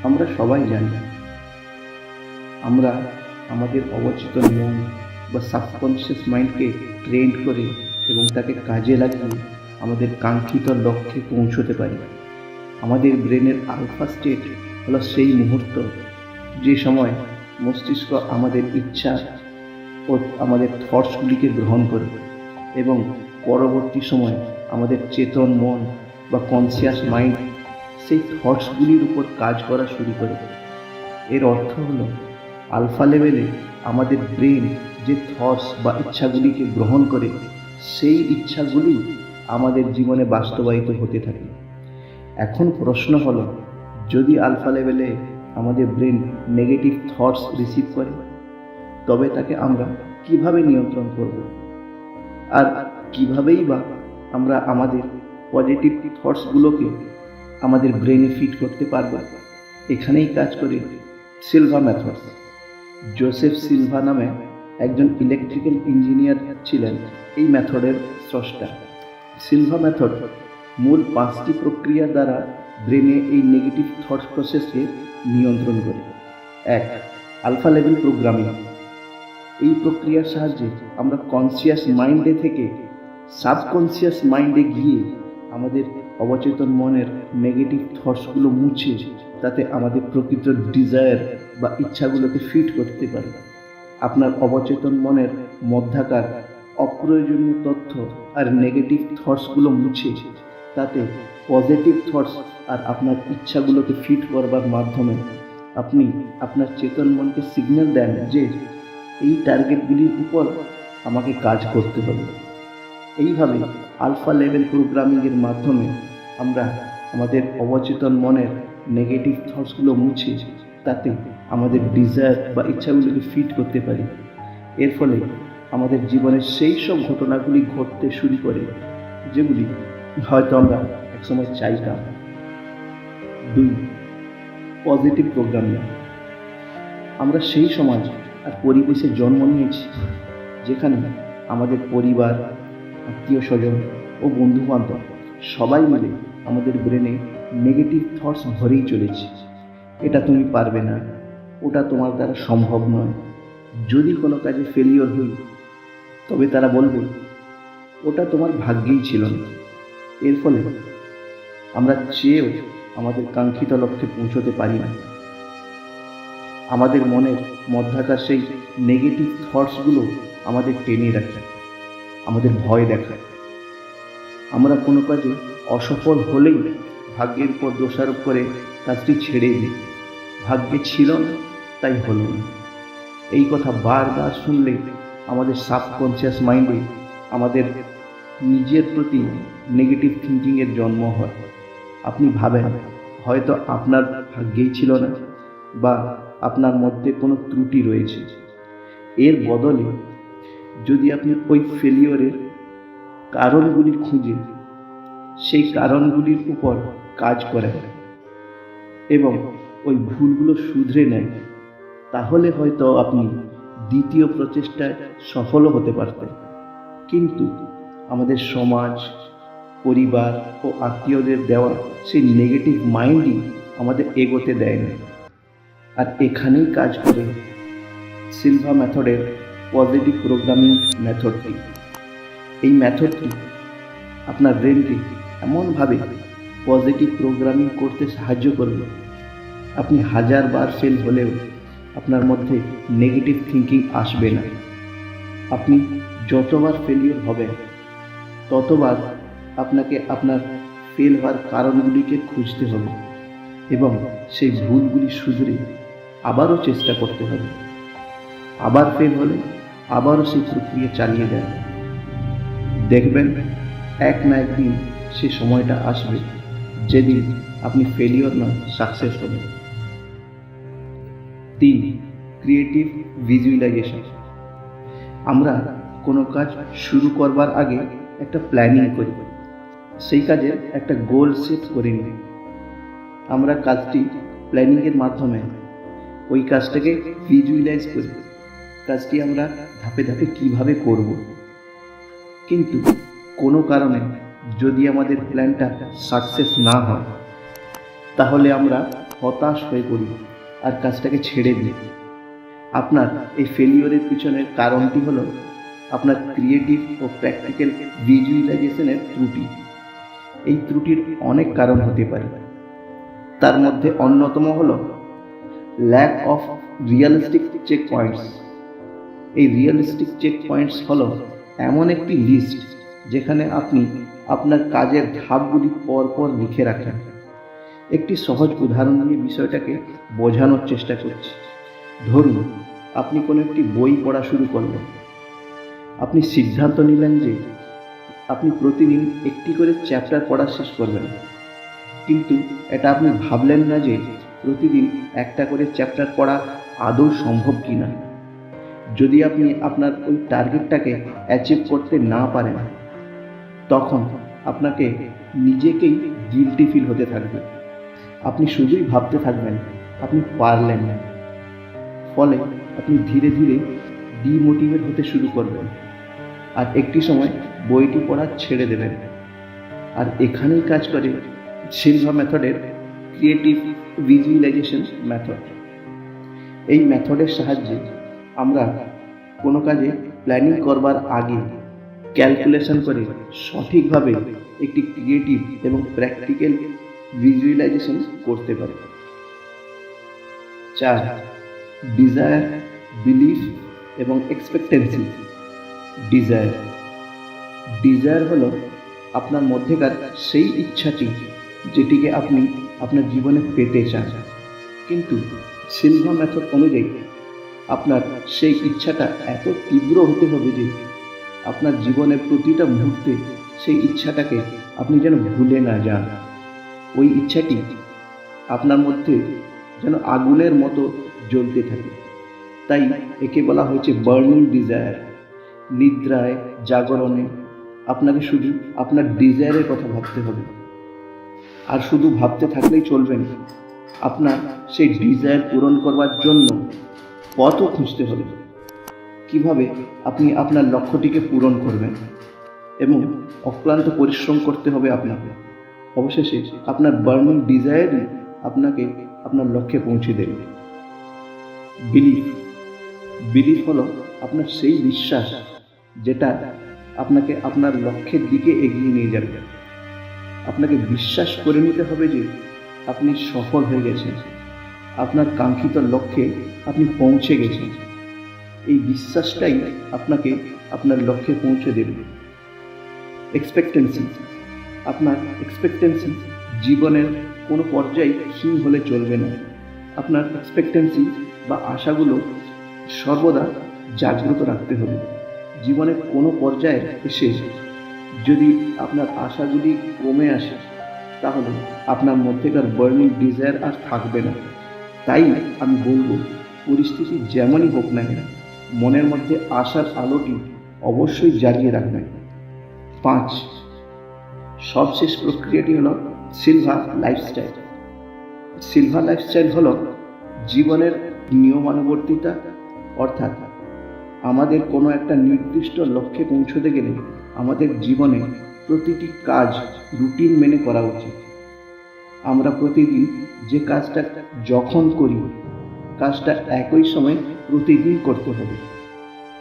আমরা সবাই জানি আমরা আমাদের অবচেতন মন বা সাবকনশিয়াস মাইন্ডকে ট্রেন করে এবং তাকে কাজে লাগিয়ে আমাদের কাঙ্ক্ষিত লক্ষ্যে পৌঁছতে পারি। আমাদের ব্রেনের আলফা স্টেট হলো সেই মুহূর্ত যে সময় মস্তিষ্ক আমাদের ইচ্ছা ও আমাদের থটসগুলিকে গ্রহণ করে এবং পরবর্তী সময় আমাদের চেতন মন বা কনসিয়াস মাইন্ড সেই থটসগুলির উপর কাজ করা শুরু করে। এর অর্থ হলো আলফা লেভেলে আমাদের ব্রেন যে থটস বা ইচ্ছাগুলিকে গ্রহণ করে সেই ইচ্ছাগুলি আমাদের জীবনে বাস্তবায়িত হতে থাকে। এখন প্রশ্ন হলো, যদি আলফা লেভেলে আমাদের ব্রেন নেগেটিভ থটস রিসিভ করে তবে তাকে আমরা কিভাবে নিয়ন্ত্রণ করব, আর কিভাবেই বা আমরা আমাদের পজিটিভ থটসগুলোকে আমাদের ব্রেনে ফিট করতে পারবো? এখানেই কাজ করে সিলভা মেথড। জোসেফ সিলভা নামে একজন ইলেকট্রিক্যাল ইঞ্জিনিয়ার ছিলেন এই মেথডের স্রষ্টা। সিলভা মেথড মূল 5টি প্রক্রিয়ার দ্বারা ব্রেনে এই নেগেটিভ থট প্রসেসকে নিয়ন্ত্রণ করে। 1. Alpha level programming. এই প্রক্রিয়ার সাহায্যে আমরা কনসিয়াস মাইন্ডে থেকে সাবকনসিয়াস মাইন্ডে গিয়ে আমাদের অবচেতন মনের নেগেটিভ থটসগুলো মুছে তাতে আমাদের প্রকৃত ডিজায়ার বা ইচ্ছাগুলোকে ফিট করতে পারি। আপনার অবচেতন মনের মধ্যাকার অপ্রয়োজনীয় তথ্য আর নেগেটিভ থটসগুলো মুছে তাতে পজিটিভ থটস আর আপনার ইচ্ছাগুলোকে ফিট করবার মাধ্যমে আপনি আপনার চেতন মনকে সিগন্যাল দেন যে এই টার্গেটগুলির উপর আমাকে কাজ করতে হবে। এইভাবে আলফা লেভেল প্রোগ্রামিংয়ের মাধ্যমে আমরা আমাদের অবচেতন মনের নেগেটিভ থটসগুলো মুছে তাতে আমাদের ডিজায়ার বা ইচ্ছাগুলোকে ফিট করতে পারি। এর ফলে আমাদের জীবনের সেই সব ঘটনাগুলি ঘটতে শুরু করে যেগুলি হয়তো আমরা একসময় চাইতাম। 2. Positive programming. আমরা সেই সমাজ আর পরিবেশে জন্ম নিয়েছি যেখানে আমাদের পরিবার, আত্মীয় স্বজন ও বন্ধুবান্ধব সবাই মিলে আমাদের ব্রেনে নেগেটিভ থটস ভরেই চলেছে। এটা তুমি পারবে না, ওটা তোমার দ্বারা সম্ভব নয়, যদি কোনো কাজে ফেলিওর হই তবে তারা বলবে ওটা তোমার ভাগ্যেই ছিল না। এর ফলে আমরা চেয়েও আমাদের কাঙ্ক্ষিত লক্ষ্যে পৌঁছতে পারি না। আমাদের মনের মধ্যাকার সেই নেগেটিভ থটসগুলো আমাদের টেনে রাখে, আমাদের ভয় দেখায়। আমরা কোনো কাজে অসফল হলেই ভাগ্যের উপর দোষারোপ করে কাজটি ছেড়ে দিই। ভাগ্যে ছিল না তাই হলো না। এই কথা বারবার শুনলে আমাদের সাবকনসিয়াস মাইন্ডে আমাদের নিজের প্রতি নেগেটিভ থিঙ্কিংয়ের জন্ম হয়। আপনি ভাবেন হয়তো আপনার ভাগ্যেই ছিল না বা আপনার মধ্যে কোনো ত্রুটি রয়েছে। এর বদলে যদি আপনি ওই ফেলিওরের কারণগুলি খুঁজে সেই কারণগুলির উপর কাজ করেন এবং ওই ভুলগুলো শুধরে নেন, তাহলে হয়তো আপনি দ্বিতীয় প্রচেষ্টায় সফলও হতে পারতেন। কিন্তু আমাদের সমাজ, পরিবার ও আত্মীয়দের দেওয়া সেই নেগেটিভ মাইন্ডই আমাদের এগোতে দেয় না। আর এখানেই কাজ করে সিলভা মেথডের পজিটিভ প্রোগ্রামিং মেথডটি। এই মেথডটি আপনার ব্রেনকে এমনভাবে পজিটিভ প্রোগ্রামিং করতে সাহায্য করবে, আপনি 1000 বার ফেল হলেও আপনার মধ্যে নেগেটিভ থিঙ্কিং আসবে না। আপনি যতবার ফেলিওর হবেন ততবার আপনাকে আপনার ফেল হওয়ার কারণগুলিকে খুঁজতে হবে এবং সেই ভুলগুলি শুধরে আবারও চেষ্টা করতে হবে। আবার ফেল হলে আবারও সেই প্রক্রিয়া চালিয়ে দেন। দেখবেন এক না একদিন সে সময়টা আসবে যেদিন আপনি ফেলিওর নয় সাকসেস হবেন। 3. Creative visualization. আমরা কোনো কাজ শুরু করবার আগে একটা প্ল্যানিং করি, সেই কাজের একটা গোল সেট করে নিই। আমরা কাজটি প্ল্যানিংয়ের মাধ্যমে ওই কাজটাকে ভিজুয়ালাইজ করি, কাজটি আমরা ধাপে ধাপে কিভাবে করব। কিন্তু কোনো কারণে যদি আমাদের প্ল্যানটা সাকসেস না হয় তাহলে আমরা হতাশ হয়ে পড়ি আর কাজটাকে ছেড়ে দিই। আপনার এই ফেলিওরের পিছনের কারণটি হলো আপনার ক্রিয়েটিভ ও প্র্যাকটিক্যাল ভিজুয়ালাইজেশনের ত্রুটি। এই ত্রুটির অনেক কারণ হতে পারে, তার মধ্যে অন্যতম হলো lack of realistic check points. এই রিয়েলিস্টিক চেক পয়েন্টস হলো এমন একটি লিস্ট যেখানে আপনি আপনার কাজের ধাপগুলি পরপর লিখে রাখেন। একটি সহজ উদাহরণ নিয়ে বিষয়টাকে বোঝানোর চেষ্টা করছি। ধরুন আপনি কোনো একটি বই পড়া শুরু করলেন। আপনি সিদ্ধান্ত নিলেন যে আপনি প্রতিদিন একটি করে চ্যাপ্টার পড়া শেষ করবেন, কিন্তু এটা আপনি ভাবলেন না যে প্রতিদিন একটা করে চ্যাপ্টার পড়া আদৌ সম্ভব কিনা। যদি আপনি আপনার ওই টার্গেটটাকে অ্যাচিভ করতে না পারেন, তখন আপনাকে নিজেকেই গিল্টি ফিল হতে থাকবে। আপনি শুধুই ভাবতে থাকবেন আপনি পারলেন না। ফলে আপনি ধীরে ধীরে ডিমোটিভেট হতে শুরু করবেন আর একটি সময় বইটি পড়া ছেড়ে দেবেন। আর এখানেই কাজ করে সিলভা মেথডের ক্রিয়েটিভ ভিজুয়ালাইজেশন মেথড। এই মেথডের সাহায্যে আমরা কোনো কাজে প্ল্যানিং করবার আগে ক্যালকুলেশন করে সঠিকভাবে একটি ক্রিয়েটিভ এবং প্র্যাকটিক্যাল ভিজুয়ালাইজেশন করতে পারি। 4. ডিজায়ার, বিলিফ এবং এক্সপেক্টেন্সি। ডিজায়ার হলো আপনার মধ্যেকার সেই ইচ্ছাটি যেটিকে আপনি আপনার জীবনে পেতে চান, কিন্তু সিলভা মেথড অনুযায়ী আপনার সেই ইচ্ছাটা এত তীব্র হতে হবে যে আপনার জীবনের প্রতিটা মুহূর্তে সেই ইচ্ছাটাকে আপনি যেন ভুলে না যান। ওই ইচ্ছাটি আপনার মধ্যে যেন আগুনের মতো জ্বলতে থাকে। তাই একে বলা হয়েছে বার্নিং ডিজায়ার। নিদ্রায়, জাগরণে আপনাকে শুধু আপনার ডিজায়ারের কথা ভাবতে হবে। আর শুধু ভাবতে থাকলেই চলবে না, আপনার সেই ডিজায়ার পূরণ করবার জন্য পথও খুঁজতে হবে। কিভাবে আপনি আপনার লক্ষ্যটিকে পূরণ করবেন এবং অক্লান্ত পরিশ্রম করতে হবে আপনাকে। অবশেষে আপনার বার্নিং ডিজায়ারই আপনাকে আপনার লক্ষ্যে পৌঁছে দেবে। বিলিফ হলো আপনার সেই বিশ্বাস যেটা আপনাকে আপনার লক্ষ্যের দিকে এগিয়ে নিয়ে যাবে। আপনাকে বিশ্বাস করে নিতে হবে যে আপনি সফল হয়ে গেছেন, আপনার কাঙ্ক্ষিত লক্ষ্যে আপনি পৌঁছে গেছেন। এই বিশ্বাসটাই আপনাকে আপনার লক্ষ্যে পৌঁছে দেবে। আপনার এক্সপেক্টেন্সি জীবনের কোনো পর্যায়ে ক্ষীণ হলে চলবে না। আপনার এক্সপেক্টেন্সি বা আশাগুলো সর্বদা জাগ্রত রাখতে হবে। জীবনের কোনো পর্যায়ে এসে যদি আপনার আশাগুলি কমে আসে, তাহলে আপনার মধ্যেকার বার্নিং ডিজায়ার আর থাকবে না। তাই আমি বলবো, পরিস্থিতি যেমনই হোক না কেন, মনের মধ্যে আশার আলোটি অবশ্যই জ্বালিয়ে রাখবেন। 5. সবশেষ প্রক্রিয়াটি হলো সিলভা লাইফস্টাইল। সিলভা লাইফস্টাইল হলো জীবনের নিয়মানুবর্তিতা, অর্থাৎ আমাদের কোনো একটা নির্দিষ্ট লক্ষ্যে পৌঁছতে গেলে আমাদের জীবনে প্রতিটি কাজ রুটিন মেনে করা উচিত। আমরা প্রতিদিন যে কাজটা যখন করি, কাজটা একই সময় প্রতিদিন করতে হবে।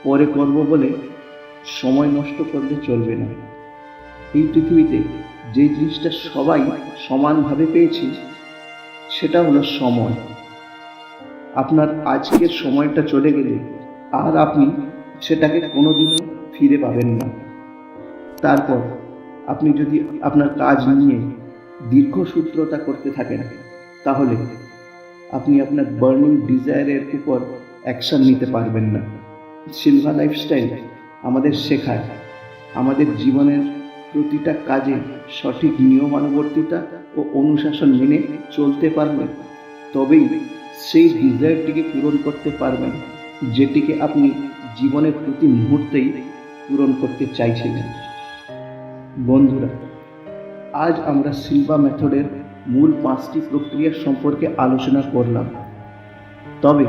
পরে করব বলে সময় নষ্ট করলে চলবে না। এই পৃথিবীতে যে জিনিসটা সবাই সমানভাবে পেয়েছি সেটা হলো সময়। আপনার আজকের সময়টা চলে গেলে আর আপনি সেটাকে কোনোদিনও ফিরে পাবেন না। তারপর আপনি যদি আপনার কাজ নিয়ে দীর্ঘসূত্রতা করতে থাকেন, তাহলে আপনি আপনার বার্নিং ডিজায়ারের উপর অ্যাকশন নিতে পারবেন না। সিলভা লাইফস্টাইল আমাদের শেখায় আমাদের জীবনের প্রতিটা কাজে সঠিক নিয়মানুবর্তিতা ও অনুশাসন মেনে চলতে পারবেন, তবেই সেই ডিজায়ারটিকে পূরণ করতে পারবেন যেটিকে আপনি জীবনের প্রতি মুহূর্তেই পূরণ করতে চাইছিলেন। বন্ধুরা, আজ আমরা সিলভা মেথডের মূল 5টি প্রক্রিয়া সম্পর্কে আলোচনা করলাম। তবে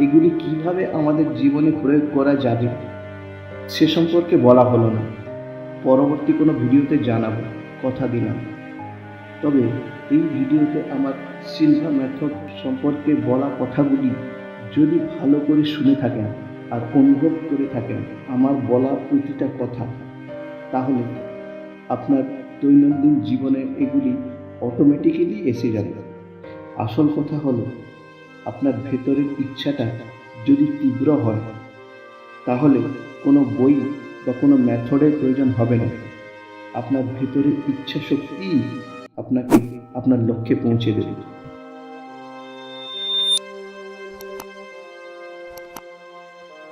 এগুলি কিভাবে আমাদের জীবনে প্রয়োগ করা যাবে সে সম্পর্কে বলা হলো না। পরবর্তী কোনো ভিডিওতে জানাবো, কথা দিলাম। তবে এই ভিডিওতে আমার সিলভা মেথড সম্পর্কে বলা কথাগুলি যদি ভালো করে শুনে থাকেন আর অনুভব করে থাকেন আমার বলা প্রতিটা কথা, তাহলে আপনার দৈনন্দিন জীবনে এগুলি অটোমেটিক্যালি এসে যাবে। আসল কথা হলো, আপনার ভেতরের ইচ্ছাটা যদি তীব্র হয়, তাহলে কোনো বই বা কোনো মেথডের প্রয়োজন হবে না। আপনার ভেতরের ইচ্ছা শক্তি আপনাকে আপনার লক্ষ্যে পৌঁছে দেবে।